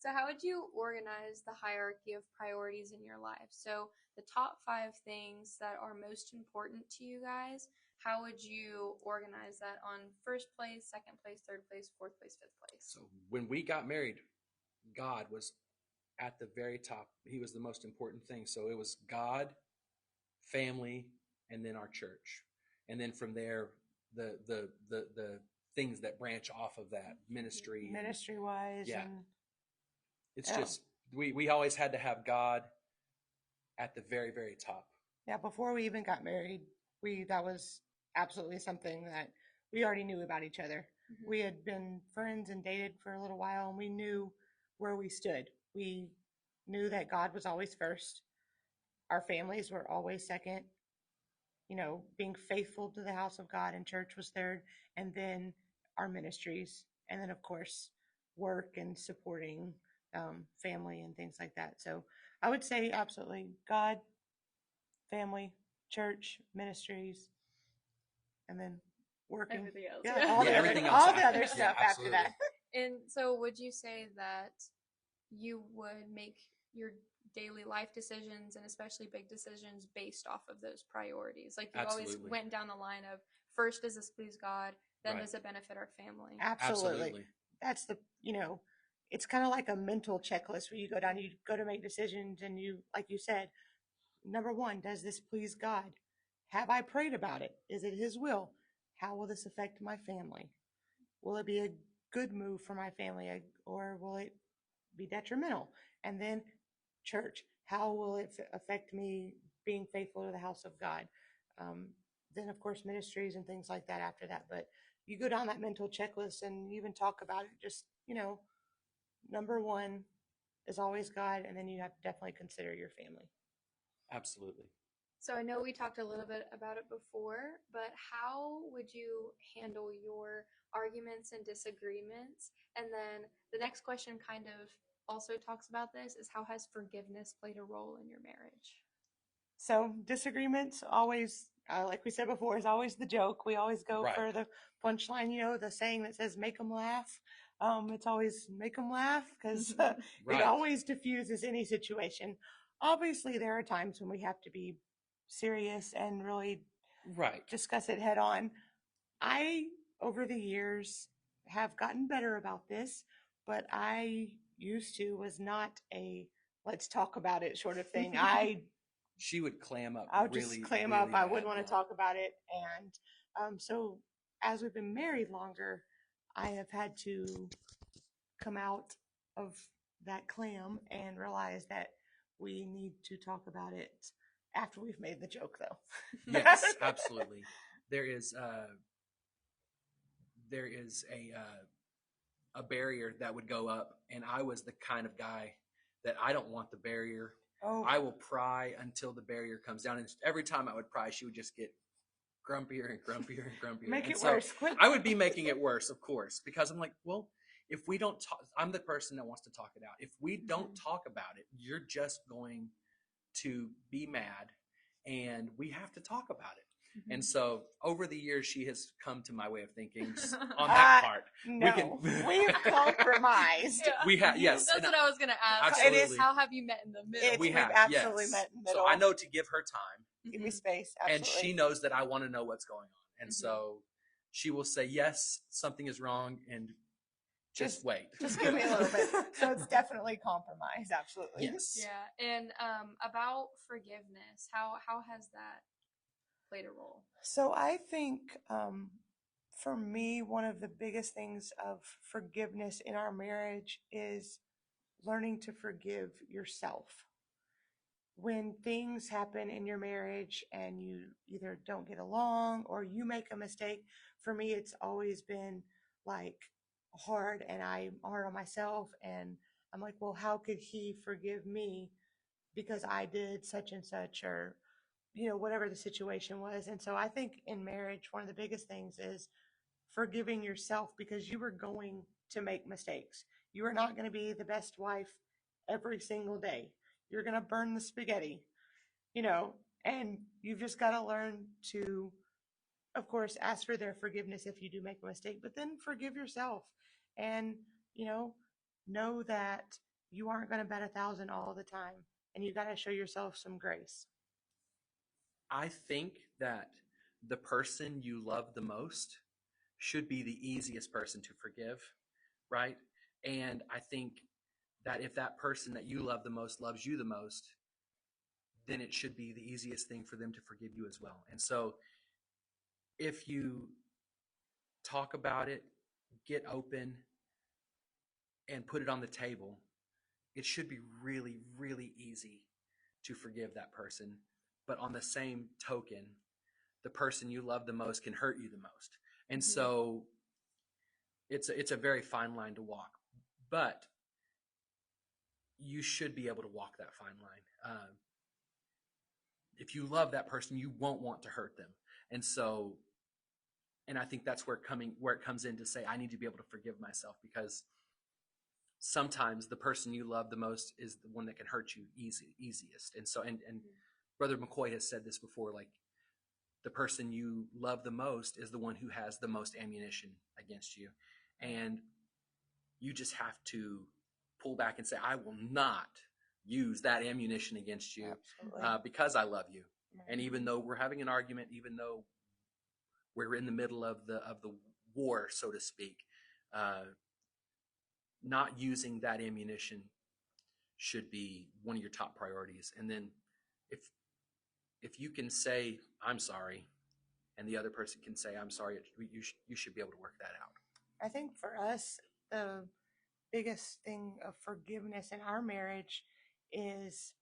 So how would you organize the hierarchy of priorities in your life? So the top 5 things that are most important to you guys, how would you organize that on first place, second place, third place, fourth place, fifth place? So when we got married, God was at the very top. He was the most important thing. So it was God, family, and then our church. And then from there, the things that branch off of that, ministry wise. Yeah. And it's just we always had to have God at the very, very top. yeah, before we even got married, that was absolutely something that we already knew about each other. Mm-hmm. We had been friends and dated for a little while, and we knew where we stood. We knew that God was always first. Our families were always second. Being faithful to the house of God and church was third, and then our ministries, and then of course work and supporting family and things like that. So I would say absolutely God, family, church, ministries, and then working. Everything else. Yeah, all the everything other, else all the after other that. stuff Yeah, after that. And so would you say that you would make your daily life decisions and especially big decisions based off of those priorities? Like you always Absolutely. went down the line of first, does this please God? Then Right. does it benefit our family? Absolutely. That's it's kind of like a mental checklist where you go down, you go to make decisions, and you, like you said, number one, does this please God? Have I prayed about it? Is it His will? How will this affect my family? Will it be a good move for my family, or will it be detrimental? And then church, how will it affect me being faithful to the house of God? Then of course ministries and things like that after that. But you go down that mental checklist and you even talk about it. Just number one is always God, and then you have to definitely consider your family. Absolutely. So I know we talked a little bit about it before, but how would you handle your arguments and disagreements? And then the next question kind of also talks about this, is how has forgiveness played a role in your marriage? So disagreements always, like we said before, is always the joke. We always go Right. for the punchline, the saying that says make them laugh. It's always make them laugh because Right. it always diffuses any situation. Obviously, there are times when we have to be serious and really Right. discuss it head on. I, over the years, have gotten better about this, but I used to was not a let's talk about it sort of thing. She would clam up. I would just clam really up. I bad, wouldn't want yeah. to talk about it. And so as we've been married longer, I have had to come out of that clam and realize that we need to talk about it after we've made the joke, though. Yes, absolutely. There is a barrier that would go up, and I was the kind of guy that I don't want the barrier. Oh, I will pry until the barrier comes down, and every time I would pry, she would just get grumpier and grumpier and grumpier. make And it so worse. I would be making it worse, of course, because I'm like, well, if we don't talk, I'm the person that wants to talk it out. If we don't talk about it, you're just going to be mad, and we have to talk about it. Mm-hmm. And so over the years, she has come to my way of thinking on that part. No, we've compromised. Yeah. We have, yes. That's what I was going to ask. Absolutely. It is, how have you met in the middle? We've absolutely yes. met in the middle. So I know to give her time. Give me space. Absolutely. And she knows that I want to know what's going on. And so she will say, yes, something is wrong, and just wait. Just give me a little bit. So it's definitely compromise. Absolutely. Yes. Yeah. And about forgiveness, how has that played a role? So I think for me, one of the biggest things of forgiveness in our marriage is learning to forgive yourself. When things happen in your marriage and you either don't get along or you make a mistake, for me, it's always been like hard, and I'm hard on myself, and I'm like, well, how could he forgive me because I did such and such, or, whatever the situation was. And so I think in marriage, one of the biggest things is forgiving yourself, because you are going to make mistakes. You are not going to be the best wife every single day. You're going to burn the spaghetti, you know, and you've just got to learn to, of course, ask for their forgiveness if you do make a mistake, but then forgive yourself and, you know that you aren't going to bet 1,000 all the time, and you got to show yourself some grace. I think that the person you love the most should be the easiest person to forgive, right? And I think that if that person that you love the most loves you the most, then it should be the easiest thing for them to forgive you as well. And so if you talk about it, get open, and put it on the table, it should be really, really easy to forgive that person. But on the same token, the person you love the most can hurt you the most. And so it's a very fine line to walk. But you should be able to walk that fine line. If you love that person, you won't want to hurt them. And so, and I think that's where it comes in to say, I need to be able to forgive myself, because sometimes the person you love the most is the one that can hurt you easiest. And so, and Brother McCoy has said this before, like, the person you love the most is the one who has the most ammunition against you. And you just have to pull back and say, I will not use that ammunition against you because I love you. Right. And even though we're having an argument, even though we're in the middle of the war, so to speak, not using that ammunition should be one of your top priorities. And then if you can say, I'm sorry, and the other person can say, I'm sorry, you should be able to work that out. I think for us, the biggest thing of forgiveness in our marriage is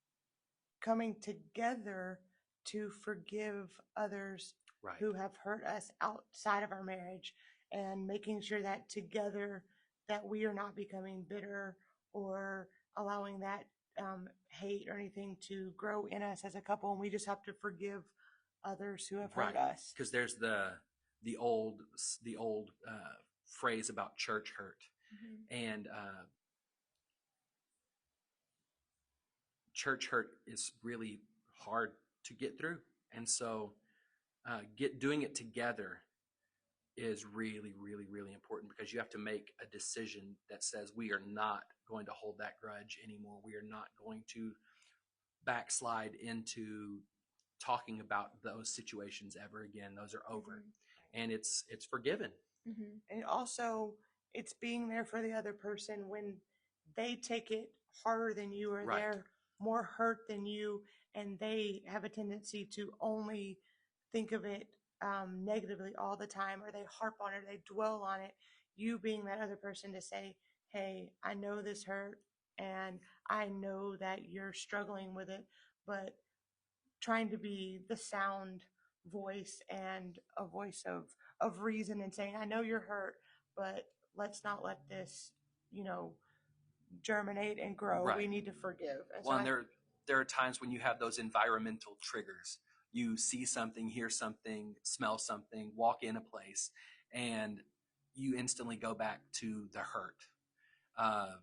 coming together to forgive others who have hurt us outside of our marriage, and making sure that together that we are not becoming bitter or allowing that hate or anything to grow in us as a couple. And we just have to forgive others who have hurt us. Because there's the old phrase about church hurt. And church hurt is really hard to get through. And so doing it together is really, really, really important, because you have to make a decision that says, we are not going to hold that grudge anymore. We are not going to backslide into talking about those situations ever again. Those are over. And it's forgiven. And also, it's being there for the other person when they take it harder than you, or they're more hurt than you, and they have a tendency to only think of it negatively all the time, or they harp on it, they dwell on it. You being that other person to say, hey, I know this hurt, and I know that you're struggling with it, but trying to be the sound voice and a voice of reason, and saying, I know you're hurt, but let's not let this, germinate and grow. We need to forgive. And there are times when you have those environmental triggers. You see something, hear something, smell something, walk in a place, and you instantly go back to the hurt. And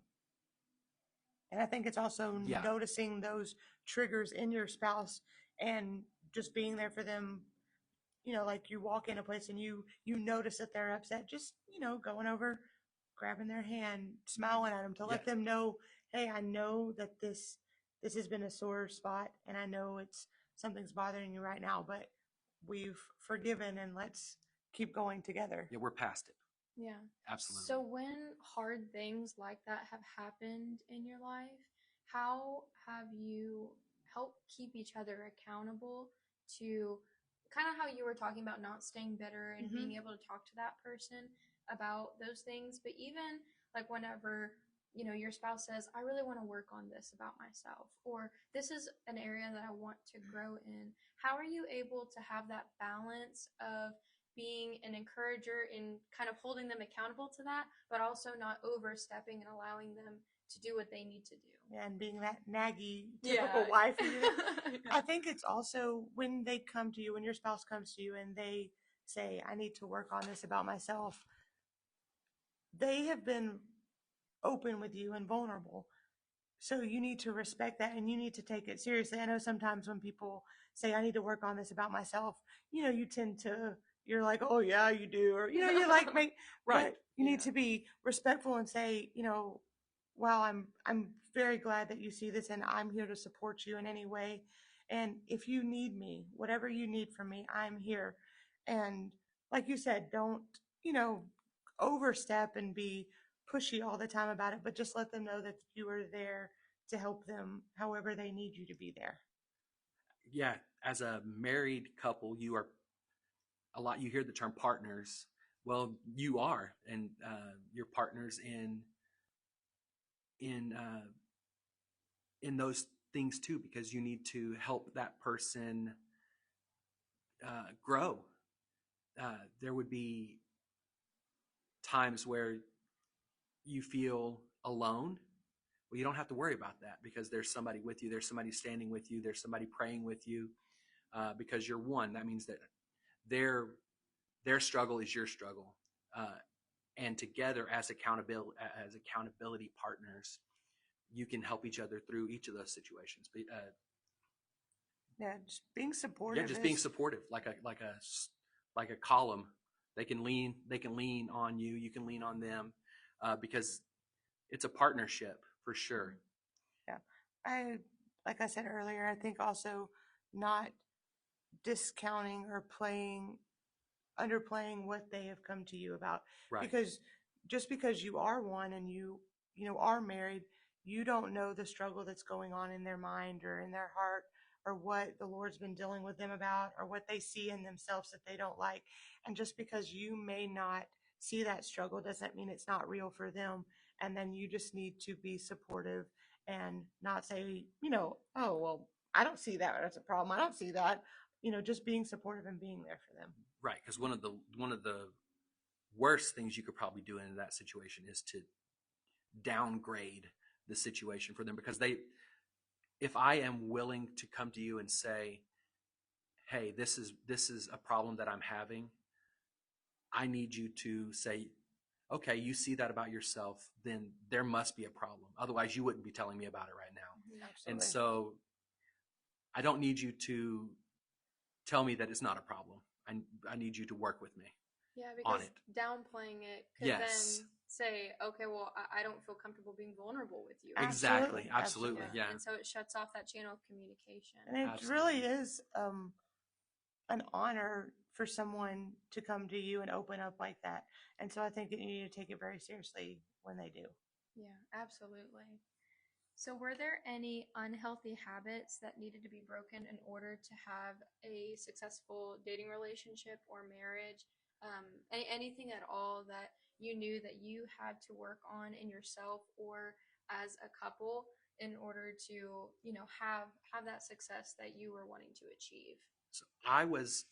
I think it's also noticing those triggers in your spouse and just being there for them. Like, you walk in a place and you notice that they're upset, just, going over, grabbing their hand, smiling at them to let them know, hey, I know that this has been a sore spot, and I know something's bothering you right now, but we've forgiven, and let's keep going together. Yeah, we're past it. Yeah. Absolutely. So when hard things like that have happened in your life, how have you helped keep each other accountable to kind of how you were talking about not staying bitter and being able to talk to that person about those things, but even like whenever, your spouse says, I really want to work on this about myself, or this is an area that I want to grow in. How are you able to have that balance of being an encourager and kind of holding them accountable to that, but also not overstepping and allowing them to do what they need to do. And being that naggy, typical wife. I think it's also when they come to you, when your spouse comes to you and they say, I need to work on this about myself, they have been open with you and vulnerable. So you need to respect that and you need to take it seriously. I know sometimes when people say, I need to work on this about myself, you tend to, you're like, oh yeah, you do. Or, you like make, Right. but you need to be respectful and say, well, I'm very glad that you see this and I'm here to support you in any way. And if you need me, whatever you need from me, I'm here. And like you said, don't, overstep and be pushy all the time about it, but just let them know that you are there to help them however they need you to be there. Yeah, as a married couple, you hear the term partners. Well, you are, and you're partners in those things too, because you need to help that person grow. There would be times where you feel alone. Well, you don't have to worry about that because there's somebody with you. There's somebody standing with you. There's somebody praying with you, because you're one. That means that their struggle is your struggle, and together as accountability partners, you can help each other through each of those situations. But just being supportive. Being supportive, like a column. They can lean on you. You can lean on them, because it's a partnership for sure. Yeah, like I said earlier, I think also not discounting or underplaying what they have come to you about. Right. Because just because you are one and you are married, you don't know the struggle that's going on in their mind or in their heart or what the Lord's been dealing with them about or what they see in themselves that they don't like. And just because you may not see that struggle doesn't mean it's not real for them. And then you just need to be supportive and not say, oh, well, I don't see that as a problem. I don't see that. Just being supportive and being there for them. Right, because one of the worst things you could probably do in that situation is to downgrade the situation for them, because if I am willing to come to you and say, hey, this is a problem that I'm having, I need you to say, okay, you see that about yourself, then there must be a problem. Otherwise, you wouldn't be telling me about it right now. Absolutely. And so I don't need you to tell me that it's not a problem. I need you to work with me. Yeah, because downplaying it could then say, okay, well, I don't feel comfortable being vulnerable with you. Absolutely. Yeah. And so it shuts off that channel of communication. And it really is an honor for someone to come to you and open up like that. And so I think that you need to take it very seriously when they do. Yeah, absolutely. So were there any unhealthy habits that needed to be broken in order to have a successful dating relationship or marriage? Anything at all that you knew that you had to work on in yourself or as a couple in order to, have that success that you were wanting to achieve? So I was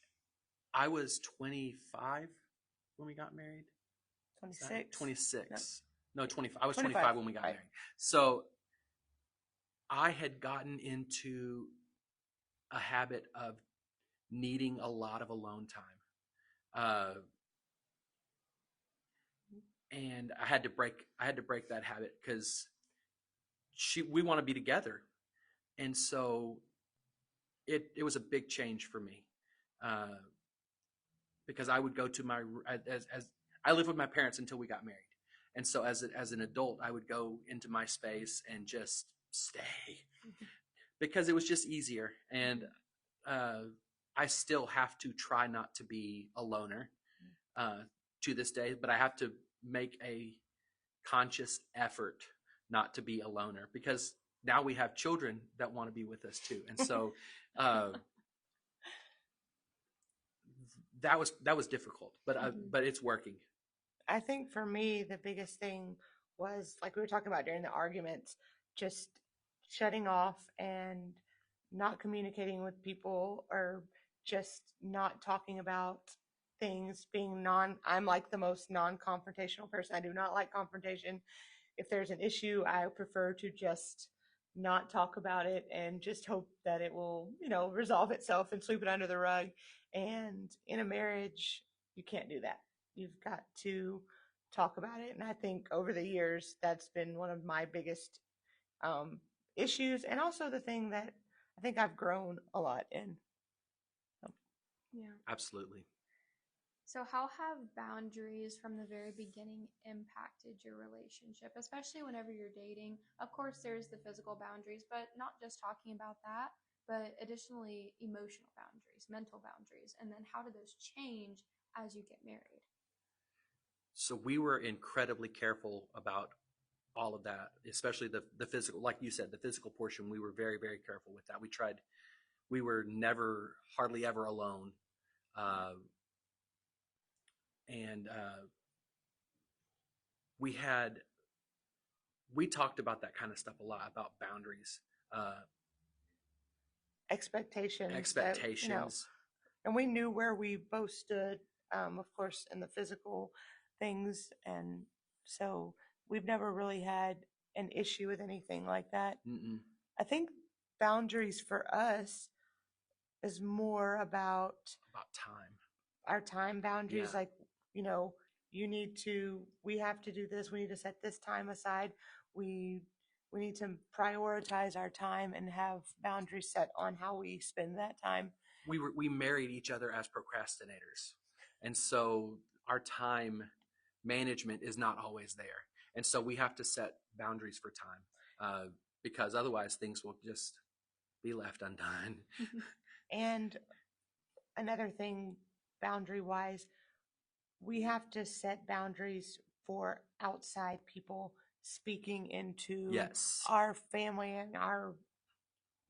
25 when we got married. 26. 26. No, 25. I was 25 when we got married. So I had gotten into a habit of needing a lot of alone time. And I had to break that habit because we want to be together. And so it was a big change for me. Because I would go to as I lived with my parents until we got married. And so as an adult, I would go into my space and just stay because it was just easier. And I still have to try not to be a loner to this day, but I have to make a conscious effort not to be a loner because now we have children that want to be with us too. And so that was difficult, but it's working. I think for me, the biggest thing was, like we were talking about during the arguments, just shutting off and not communicating with people or just not talking about things, I'm like the most non-confrontational person. I do not like confrontation. if there's an issue, I prefer to just not talk about it and just hope that it will, resolve itself and sweep it under the rug. And in a marriage, you can't do that. You've got to talk about it. And I think over the years, that's been one of my biggest um, issues, and also the thing that I think I've grown a lot in. Yeah. Absolutely. So, how have boundaries from the very beginning impacted your relationship, especially whenever you're dating? Of course, there's the physical boundaries, but not just talking about that, but additionally, emotional boundaries, mental boundaries. And then, how do those change as you get married? So we were incredibly careful about all of that, especially the physical, like you said, the physical portion. We were very, very careful with that. We were never, hardly ever alone. Uh, and we had, we talked about that kind of stuff a lot, about boundaries, uh, Expectations that, expectations. and we knew where we both stood, of course, in the physical things. And so we've never really had an issue with anything like that. Mm-mm. I think boundaries for us is more about Time. our time boundaries. Yeah. Like, we have to do this. We need to set this time aside. We, we need to prioritize our time and have boundaries set on how we spend that time. We married each other as procrastinators, and so our time management is not always there, and so we have to set boundaries for time, because otherwise things will just be left undone. And another thing, boundary wise, we have to set boundaries for outside people speaking into Yes. our family and our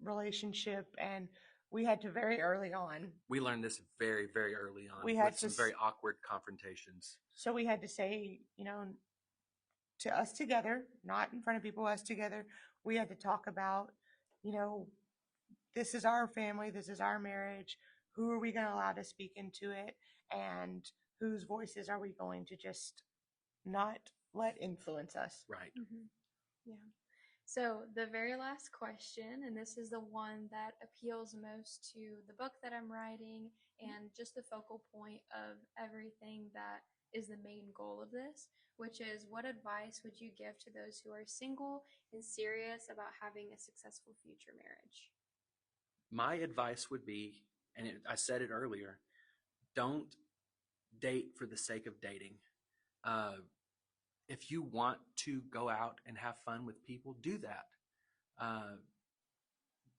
relationship. And we had to very early on. We learned this very, very early on We had with some to very awkward confrontations. So we had to say, to us together, not in front of people, us together, we had to talk about, you know, this is our family, this is our marriage. Who are we going to allow to speak into it? And whose voices are we going to just not let influence us? Right. Mm-hmm. Yeah. So, the very last question, and this is the one that appeals most to the book that I'm writing and just the focal point of everything that is the main goal of this, which is what advice would you give to those who are single and serious about having a successful future marriage? My advice would be, and I said it earlier, don't date for the sake of dating. Uh, if you want to go out and have fun with people, do that.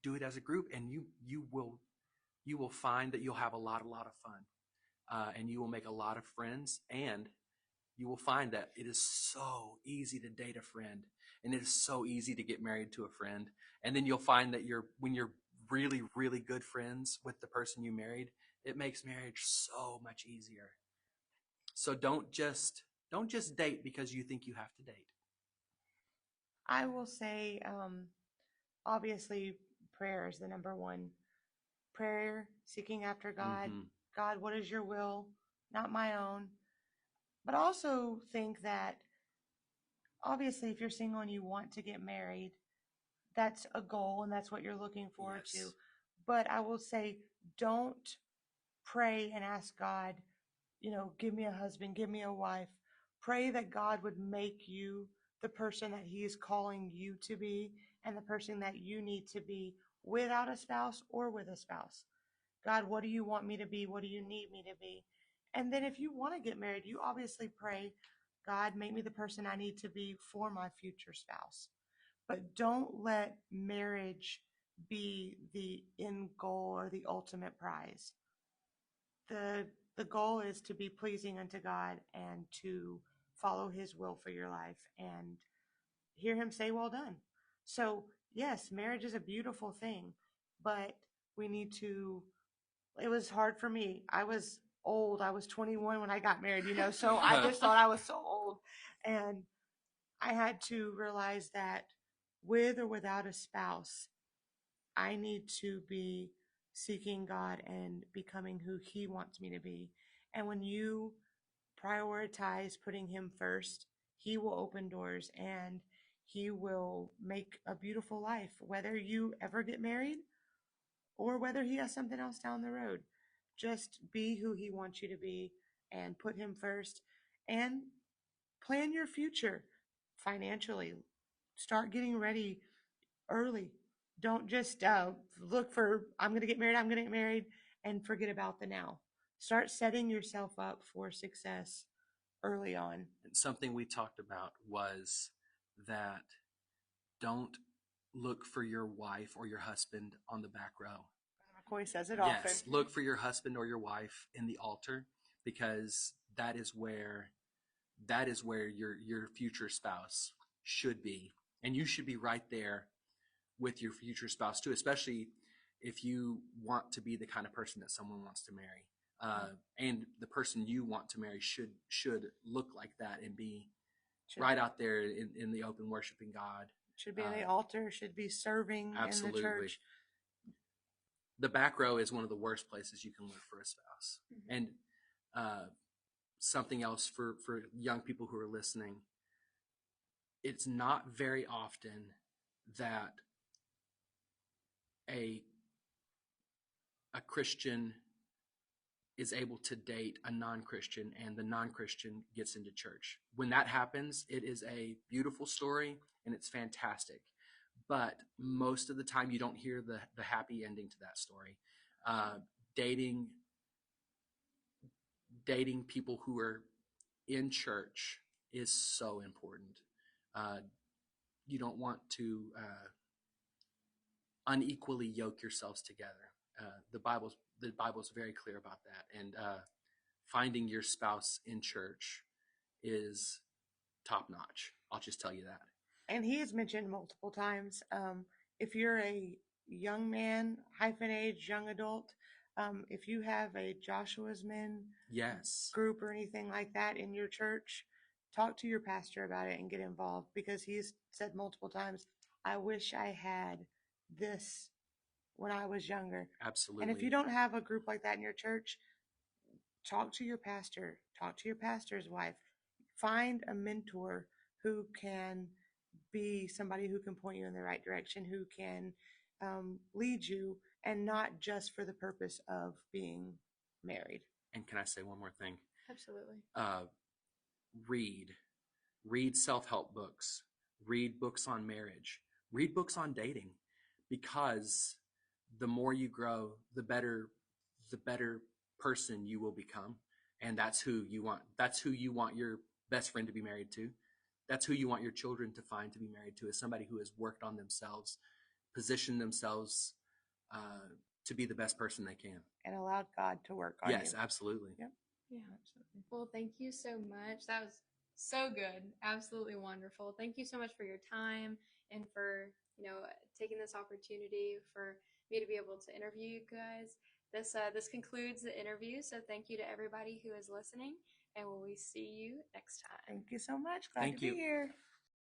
Do it as a group, and you will find that you'll have a lot of fun, and you will make a lot of friends, and you will find that it is so easy to date a friend, and it is so easy to get married to a friend. And then you'll find that when you're really, really good friends with the person you married, it makes marriage so much easier. So don't just date because you think you have to date. I will say, obviously, prayer is the number one. Prayer, seeking after God. Mm-hmm. God, what is your will? Not my own. But also think that obviously, if you're single and you want to get married, that's a goal and that's what you're looking forward Yes. to. But I will say, don't pray and ask God, give me a husband, give me a wife. Pray that God would make you the person that He is calling you to be and the person that you need to be without a spouse or with a spouse. God, what do you want me to be? What do you need me to be? And then if you want to get married, you obviously pray, God, make me the person I need to be for my future spouse. But don't let marriage be the end goal or the ultimate prize. The goal is to be pleasing unto God and to follow His will for your life and hear Him say, well done. So, yes, marriage is a beautiful thing, but we need to. It was hard for me. I was old. I was 21 when I got married, so I just thought I was so old. And I had to realize that with or without a spouse, I need to be seeking God and becoming who He wants me to be. And when you prioritize putting Him first He will open doors and he will make a beautiful life, whether you ever get married or whether he has something else down the road. Just be who he wants you to be and put him first and plan your future financially. Start getting ready early. Don't just look for, I'm going to get married, I'm going to get married, and forget about the now. Start setting yourself up for success early on. And something we talked about was that don't look for your wife or your husband on the back row. McCoy says it often. Yes, look for your husband or your wife in the altar, because that is where your future spouse should be, and you should be right there with your future spouse too, especially if you want to be the kind of person that someone wants to marry. And the person you want to marry should look like that and be right out there in the open, worshiping God. Should be on the altar, should be serving absolutely. in the church. The back row is one of the worst places you can look for a spouse. And something else for young people who are listening, it's not very often that a Christian is able to date a non-Christian and the non-Christian gets into church. When that happens, it is a beautiful story and it's fantastic. But most of the time you don't hear the happy ending to that story. Dating people who are in church is so important. You don't want to unequally yoke yourselves together. The Bible's very clear about that. And finding your spouse in church is top notch. I'll just tell you that. And he has mentioned multiple times, if you're a young man, age, young adult, if you have a Joshua's Men group or anything like that in your church, talk to your pastor about it and get involved, because he's said multiple times, I wish I had this when I was younger. Absolutely. And if you don't have a group like that in your church, talk to your pastor, talk to your pastor's wife, find a mentor who can be somebody who can point you in the right direction, who can lead you, and not just for the purpose of being married. And can I say one more thing? Absolutely. Read self-help books, read books on marriage, read books on dating, because the more you grow, the better person you will become. And that's who you want your best friend to be married to. That's who you want your children to find to be married to, is somebody who has worked on themselves, positioned themselves to be the best person they can. And allowed God to work on you. Yes, absolutely. Yep. Yeah, absolutely. Well, thank you so much. That was so good. Absolutely wonderful. Thank you so much for your time and for, taking this opportunity for me to be able to interview you guys. This concludes the interview. So thank you to everybody who is listening, and we'll see you next time. Thank you so much. Glad to be here.